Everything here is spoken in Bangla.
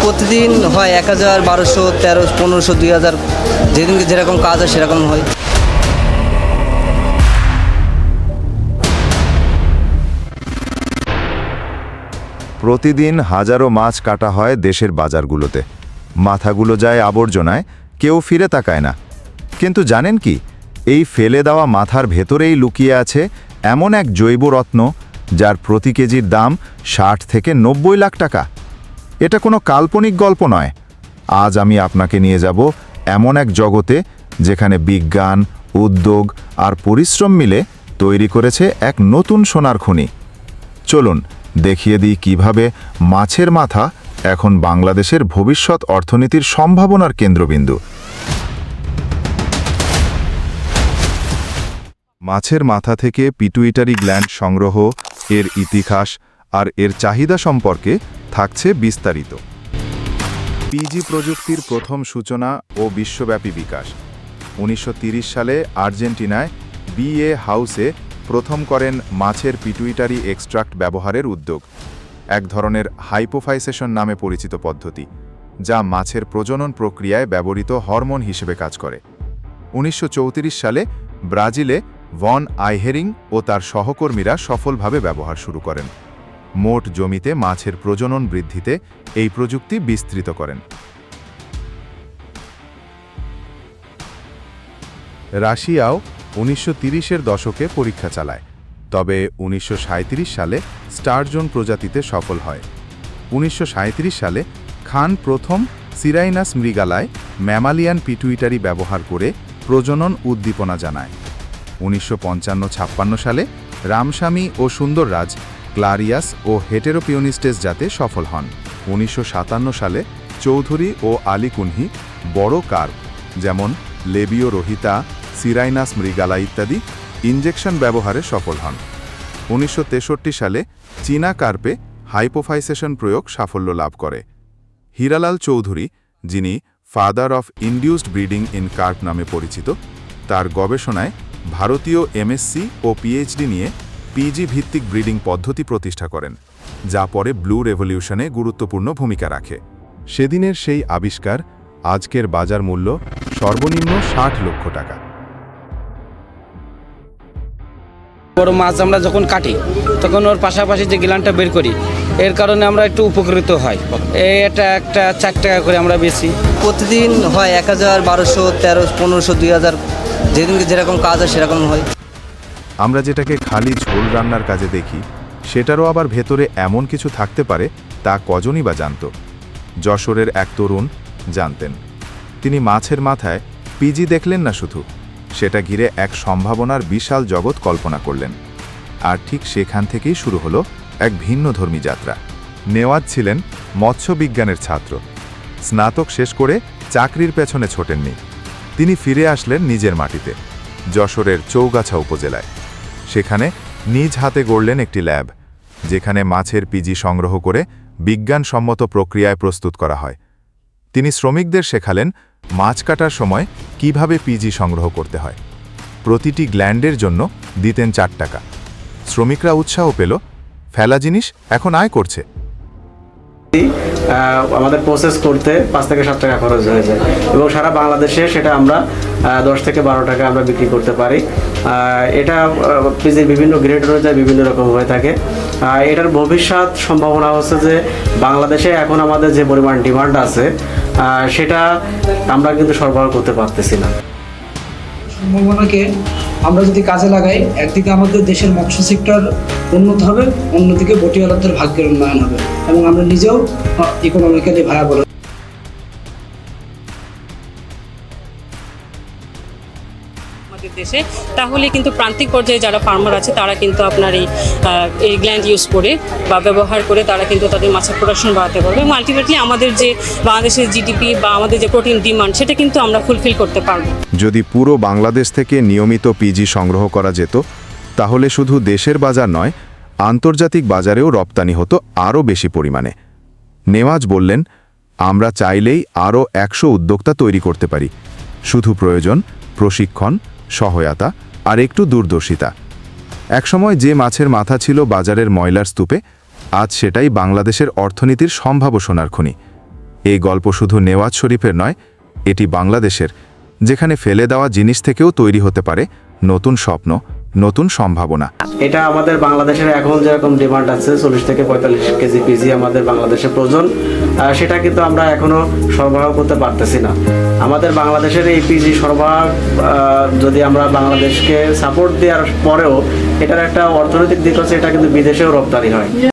প্রতিদিন হয় 1000, 1200, 1300, 1500, 2000, যেদিনকে যেরকম কাজ হয় সেরকম হয়। প্রতিদিন হাজারো মাছ কাটা হয় দেশের বাজারগুলোতে। মাথাগুলো যায় আবর্জনায়, কেউ ফিরে তাকায় না। কিন্তু জানেন কি, এই ফেলে দেওয়া মাথার ভেতরেই লুকিয়ে আছে এমন এক জৈব রত্ন যার প্রতি কেজির দাম 60 থেকে 90 লাখ টাকা। এটা কোনো কাল্পনিক গল্প নয়। আজ আমি আপনাকে নিয়ে যাব এমন এক জগতে যেখানে বিজ্ঞান, উদ্যোগ আর পরিশ্রম মিলে তৈরি করেছে এক নতুন সোনার খনি। চলুন দেখিয়ে দিই কিভাবে মাছের মাথা এখন বাংলাদেশের ভবিষ্যৎ অর্থনীতির সম্ভাবনার কেন্দ্রবিন্দু। মাছের মাথা থেকে পিটুইটারি গ্ল্যান্ড সংগ্রহ, এর ইতিহাস আর এর চাহিদা সম্পর্কে থাকছে বিস্তারিত। পিজি প্রযুক্তির প্রথম সূচনা ও বিশ্বব্যাপী বিকাশ। 1930 সালে আর্জেন্টিনায় বিএ হাউসে প্রথম করেন মাছের পিটুইটারি এক্সট্রাক্ট ব্যবহারের উদ্যোগ, এক ধরনের হাইপোফাইসেশন নামে পরিচিত পদ্ধতি, যা মাছের প্রজনন প্রক্রিয়ায় ব্যবহৃত হরমোন হিসেবে কাজ করে। 1934 সালে ব্রাজিলে ভন আইহেরিং ও তার সহকর্মীরা সফলভাবে ব্যবহার শুরু করেন। মোট জমিতে মাছের প্রজনন বৃদ্ধিতে এই প্রযুক্তি বিস্তৃত করেন। রাশিয়াও 1930-এর দশকে পরীক্ষা চালায়, তবে 1937 সালে স্টারজন প্রজাতিতে সফল হয়। 1937 সালে খান প্রথম সিরাইনাস মৃগালায় ম্যামালিয়ান পিটুইটারি ব্যবহার করে প্রজনন উদ্দীপনা জানায়। 1955-56 সালে রামস্বামী ও সুন্দররাজ ক্লারিয়াস ও হেটেরোপিওনিস্টেস জাতে সফল হন। 1957 সালে চৌধুরী ও আলী কুনহি বড় কার্প যেমন লেবিও রোহিতা, সিরাইনাস মৃগালা ইত্যাদি ইনজেকশন ব্যবহারে সফল হন। 1963 সালে চীনা কার্পে হাইপোফাইসেশন প্রয়োগ সাফল্য লাভ করে। হীরালাল চৌধুরী, যিনি father of induced breeding in carp নামে পরিচিত, তার গবেষণায় ভারতীয় এমএসসি ও পিএইচডি নিয়ে পিজি ভিত্তিক ব্রিডিং পদ্ধতি প্রতিষ্ঠা করেন, যা পরে ব্লু রেভলিউশনে গুরুত্বপূর্ণ ভূমিকা রাখে। সেদিনের সেই আবিষ্কার আজকের বাজার মূল্য সর্বনিম্ন 60 লক্ষ টাকা। বড় মাছ আমরা যখন কাটি তখন ওর পাশাপাশি যে গিলানটা বের করি, এর কারণে আমরা একটু উপকৃত হই। এটা একটা 4 টাকা করে আমরা বেশি। প্রতিদিন হয় 1000, 1200, 1300, 1500, 2000, যেদিনকে যেরকম কাজ হয় সেরকম হয়। আমরা যেটাকে খালি ঝোল রান্নার কাজে দেখি, সেটারও আবার ভেতরে এমন কিছু থাকতে পারে তা কজনই বা জানত। যশোরের এক তরুণ জানতেন। তিনি মাছের মাথায় পিজি দেখলেন না শুধু, সেটা ঘিরে এক সম্ভাবনার বিশাল জগৎ কল্পনা করলেন। আর ঠিক সেখান থেকেই শুরু হলো এক ভিন্নধর্মী যাত্রা। নেওয়াজ ছিলেন মৎস্যবিজ্ঞানের ছাত্র। স্নাতক শেষ করে চাকরির পেছনে ছোটেননি। তিনি ফিরে আসলেন নিজের মাটিতে, যশোরের চৌগাছা উপজেলায়। সেখানে নিজ হাতে গড়লেন একটি ল্যাব, যেখানে মাছের পিজি সংগ্রহ করে বিজ্ঞানসম্মত প্রক্রিয়ায় প্রস্তুত করা হয়। তিনি শ্রমিকদের শেখালেন মাছ কাটার সময় কিভাবে পিজি সংগ্রহ করতে হয়। প্রতিটি গ্ল্যান্ডের জন্য দিতেন 4 টাকা। শ্রমিকরা উৎসাহ পেল, ফেলা জিনিস এখন আয় করছে। আমাদের প্রসেস করতে 5 থেকে 7 টাকা খরচ হয়ে যায় এবং সারা বাংলাদেশে সেটা আমরা 10 থেকে 12 টাকা আমরা বিক্রি করতে পারি। এটা পিজির বিভিন্ন গ্রেড অনুযায়ী বিভিন্ন রকম হয়ে থাকে। এটার ভবিষ্যৎ সম্ভাবনা হচ্ছে যে বাংলাদেশে এখন আমাদের যে পরিমাণ ডিমান্ড আছে সেটা আমরা কিন্তু সরবরাহ করতে পারতেছি না। সম্ভাবনাকে আমরা যদি কাজে লাগাই, একদিকে আমাদের দেশের মৎস্য সেক্টর উন্নত হবে, অন্যদিকে বটিওয়ালাদের ভাগ্যের উন্নয়ন হবে এবং আমরা নিজেও ইকোনমিক্যালি ভায়াবল। আমাদের দেশে তাহলে কিন্তু প্রান্তিক পর্যায়ে যারা ফার্মার আছে তারা কিন্তু আপনার এই গ্ল্যান্ড ইউজ করে বা ব্যবহার করে তারা কিন্তু তাদের মাছের প্রোডাকশন বাড়াতে পারবে এবং আলটিমেটলি আমাদের যে বাংলাদেশের জিডিপি বা আমাদের যে প্রোটিন ডিমান্ড সেটা কিন্তু আমরা ফুলফিল করতে পারবো। যদি পুরো বাংলাদেশ থেকে নিয়মিত পিজি সংগ্রহ করা যেত, তাহলে শুধু দেশের বাজার নয়, আন্তর্জাতিক বাজারেও রপ্তানি হতো আরও বেশি পরিমাণে। নেওয়াজ বললেন, আমরা চাইলেই আরও 100 উদ্যোক্তা তৈরি করতে পারি। শুধু প্রয়োজন প্রশিক্ষণ, সহায়তা আর একটু দূরদর্শিতা। একসময় যে মাছের মাথা ছিল বাজারের ময়লার স্তূপে, আজ সেটাই বাংলাদেশের অর্থনীতির সম্ভাব্য সোনার খনি। এই গল্প শুধু নেওয়াজ শরীফের নয়, এটি বাংলাদেশের, যেখানে ফেলে দেওয়া জিনিস থেকেও তৈরি হতে পারে নতুন স্বপ্ন, নতুন সম্ভাবনা। এটা আমাদের বাংলাদেশের এখন যেরকম ডিমান্ড আছে 40 থেকে 45 কেজি পিজি আমাদের বাংলাদেশে প্রয়োজন, সেটা কিন্তু আমরা এখনো সরবরাহ করতে পারতেছি না। আমাদের বাংলাদেশের এই পিজি সরবরাহ যদি আমরা বাংলাদেশকে সাপোর্ট দেওয়ার পরেও এটার একটা অর্থনৈতিক দিক হচ্ছে, এটা কিন্তু বিদেশেও রপ্তানি হয়।